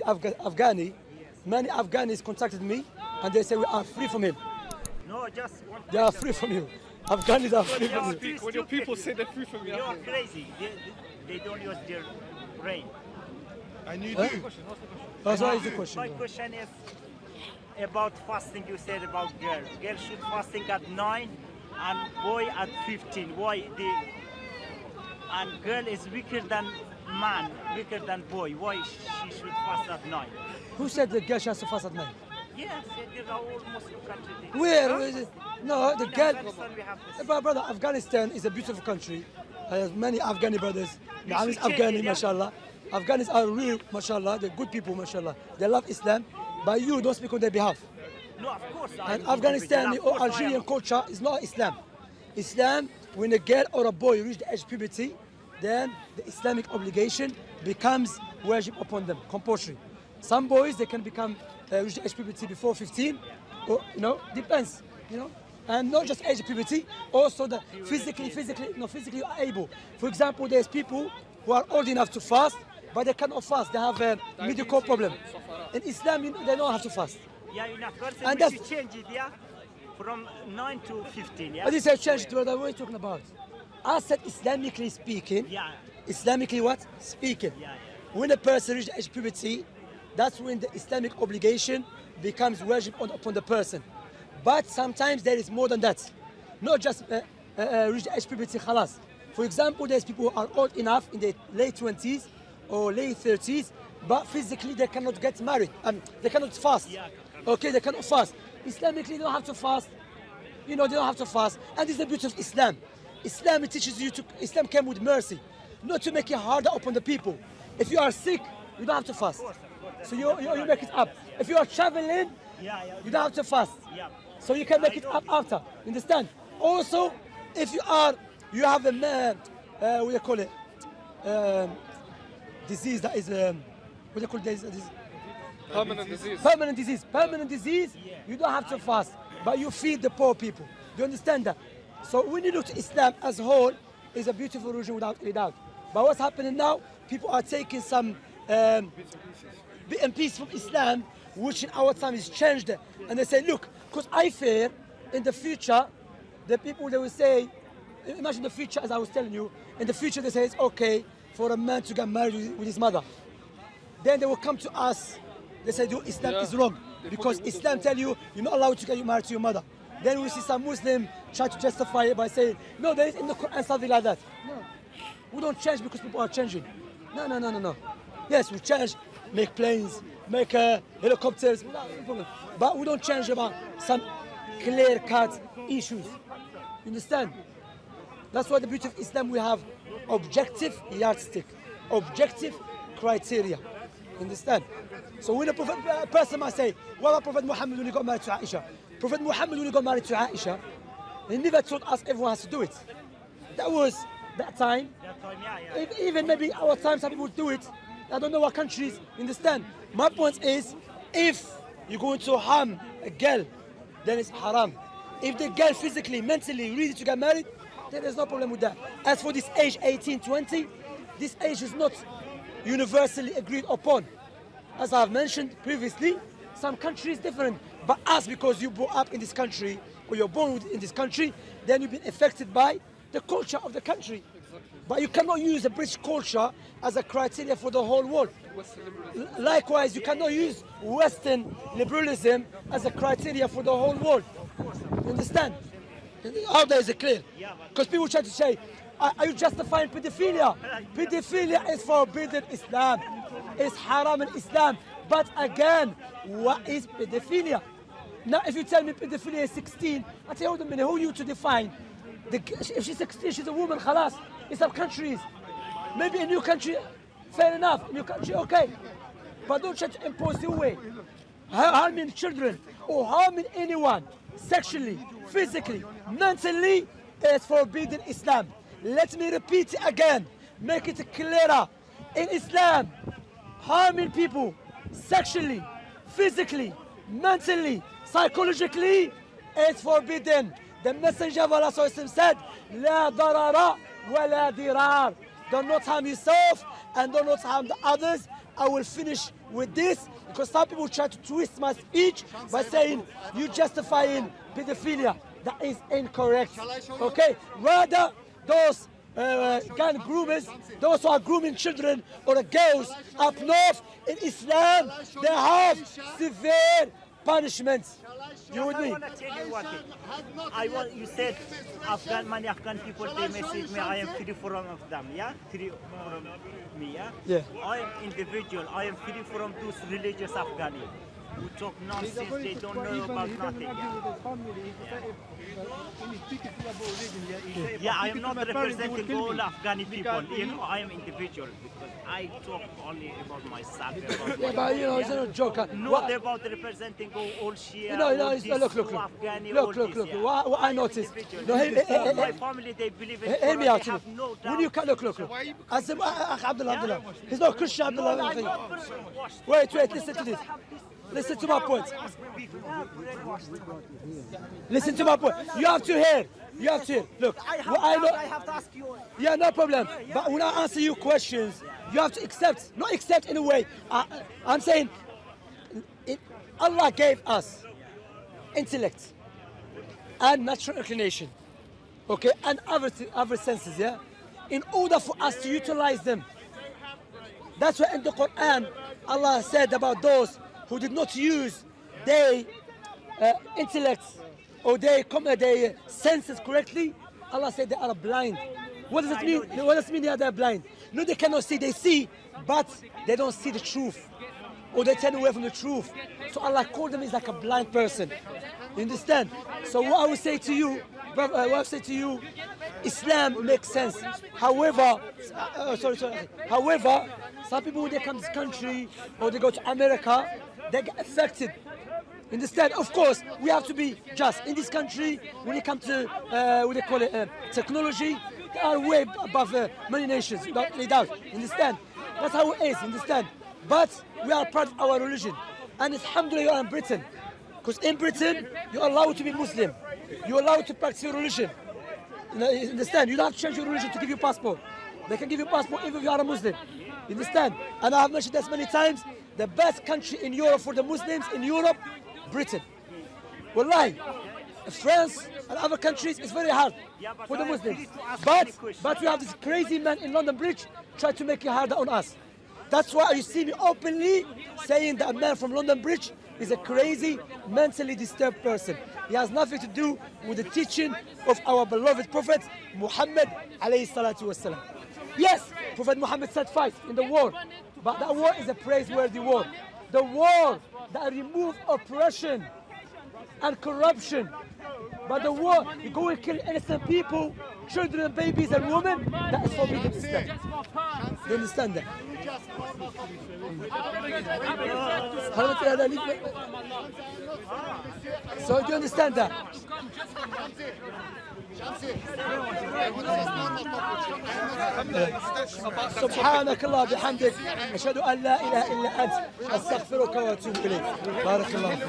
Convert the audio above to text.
Afghani, many Afghanis contacted me and they say we are free from him. No, just one. They are free from you. Afghanis are free from you. When your people say they're free from you. You're crazy. They don't use their brain. And you Huh? do. That's what is the question. My question is about fasting. You said about girl. Girl should fasting at 9 and boy at 15. Why and girl is weaker than man, weaker than boy. Why she should fast at 9? Who said the girl has to fast at night? Yes, these are all Muslim countries. Where is it? No, the girl. Afghanistan we have this. But brother, Afghanistan is a beautiful country. I have many Afghani brothers. Naam is should change Afghani, it, yeah. mashallah. Afghanis are real, mashallah. They're good people, mashallah. They love Islam, but you don't speak on their behalf. No, of course. And Afghanistani or Algerian culture is not Islam. Islam, when a girl or a boy reach the age of puberty, then the Islamic obligation becomes wajib upon them, compulsory. Some boys, they can become reach the age of puberty before 15, or, depends, And not just age of puberty, also the physically you are able. For example, there's people who are old enough to fast, but they cannot fast. They have a medical problem. In Islam, they don't have to fast. Yeah, in Afghanistan And we that's- should change it, yeah? From 9 to 15, yeah? But this has changed, brother. What are you talking about? I said Islamically speaking. Yeah. Islamically what? Speaking. Yeah. When a person reaches age of puberty, that's when the Islamic obligation becomes wajib upon the person. But sometimes there is more than that. Not just reach the age of puberty, khalas. For example, there's people who are old enough in their late 20s or late 30s, but physically they cannot get married. They cannot fast. Okay, they cannot fast. Islamically, they don't have to fast. They don't have to fast. And this is the beauty of Islam. Islam teaches you Islam came with mercy, not to make it harder upon the people. If you are sick, you don't have to fast. So you make it up. If you are traveling, you don't have to fast. So you can make it up after. Understand? Also, if you have a what do you call it? Disease that is what do you call this? Permanent disease. Permanent disease, you don't have to fast, but you feed the poor people. Do you understand that? So when you look to Islam as a whole, it's a beautiful religion without any doubt. But what's happening now, people are taking some bit and piece from Islam, which in our time is changed. And they say, look, because I fear in the future, the people, they will say, imagine the future, as I was telling you, in the future they say it's okay for a man to get married with his mother. Then they will come to us. They say, Islam is wrong because Islam tell you you're not allowed to get married to your mother. Then we see some Muslim try to justify it by saying, no, there is in the Quran something like that. No, we don't change because people are changing. No. Yes, we change, make planes, make helicopters, but we don't change about some clear-cut issues. You understand? That's why the beauty of Islam, we have objective yardstick, objective criteria. Understand? So when a person might say, what about Prophet Muhammad when he got married to Aisha? Prophet Muhammad when he got married to Aisha, he never told us everyone has to do it. That was that time. Even maybe our time some people do it. I don't know what countries. Understand? My point is, if you're going to harm a girl, then it's haram. If the girl physically, mentally ready to get married, then there's no problem with that. As for this age, 18, 20, this age is not universally agreed upon. As I've mentioned previously, some countries different. But us, because you grew up in this country, or you're born in this country, then you've been affected by the culture of the country. But you cannot use the British culture as a criteria for the whole world. Likewise, you cannot use Western liberalism as a criteria for the whole world. You understand? How there is it clear? Because people try to say, are you justifying pedophilia? Pedophilia is forbidden in Islam. It's haram in Islam. But again, what is pedophilia? Now, if you tell me pedophilia is 16, I tell you, who are you to define? If she's 16, she's a woman, khalas. In some countries, maybe in your country, fair enough. In your country, okay. But don't try to impose your way. Harming children or harming anyone sexually, physically, mentally is forbidden in Islam. Let me repeat it again. Make it clearer. In Islam, harming people sexually, physically, mentally, psychologically is forbidden. The Messenger of Allah said, لا ضرر ولا ضرار. Do not harm yourself and do not harm the others. I will finish with this because some people try to twist my speech by saying you're justifying pedophilia. That is incorrect. Okay, rather those gun groomers, those who are grooming children or girls up north in Islam, they have severe punishments. You with I me? want to tell you one thing. You said many Afghan people, they message me, I am free from them, yeah? Free from me, yeah? Yeah. I am individual, I am free from those religious Afghani who talk nonsense, they don't know about nothing, yeah? Yeah, I am not representing all Afghani people, you know, I am individual because I talk only about myself. About Yeah, but you know, it's not a joke. not about representing all Shia, You know, all it's, this, look. all Afghani, Look. all this, yeah. What I noticed. No, My family, they believe in hear me Quran, out. they have no doubt. When you can look. I said, Abdullah. He's not Christian, Abdullah. Brainwashed. Wait, listen to this. Listen to my point. Listen to my point. You have to hear. Look, what I know. I have to ask you. Yeah, no problem. But when I answer you questions, you have to accept. Not accept in a way. I'm saying, Allah gave us intellect and natural inclination, okay, and other senses, yeah, in order for us to utilize them. That's why in the Quran, Allah said about those who did not use their intellect or their senses correctly. Allah said they are blind. What does it mean? What does it mean they are blind? No, they cannot see. They see, but they don't see the truth, or they turn away from the truth. So Allah called them as like a blind person. You understand? So what I would say to you, Islam makes sense. However, However, some people when they come to this country or they go to America, they get affected. Understand? Of course, we have to be just. In this country, when it comes to what they call it, technology, they are way above many nations, without any doubt. Understand? That's how it is. Understand? But we are proud of our religion, and alhamdulillah, you are in Britain, because in Britain you are allowed to be Muslim. You are allowed to practice your religion. You understand? You don't have to change your religion to give you a passport. They can give you a passport even if you are a Muslim. You understand? And I have mentioned this many times. The best country in Europe for the Muslims in Europe, Britain. Wallahi, France and other countries is very hard for the Muslims. But we have this crazy man in London Bridge try to make it harder on us. That's why you see me openly saying that a man from London Bridge is a crazy, mentally disturbed person. He has nothing to do with the teaching of our beloved Prophet Muhammad alayhi salatu wasalam. Yes, Prophet Muhammad said fight in the war, but that war is a praiseworthy war. The war that removes oppression and corruption. But the war, you go and kill innocent people, children, babies and women, that is forbidden in Islam. Do you understand that? So do you understand that? سبحانك الله بحمدك أشهد أن لا إله إلا أنت أستغفرك وأتوب إليك بارك الله فيك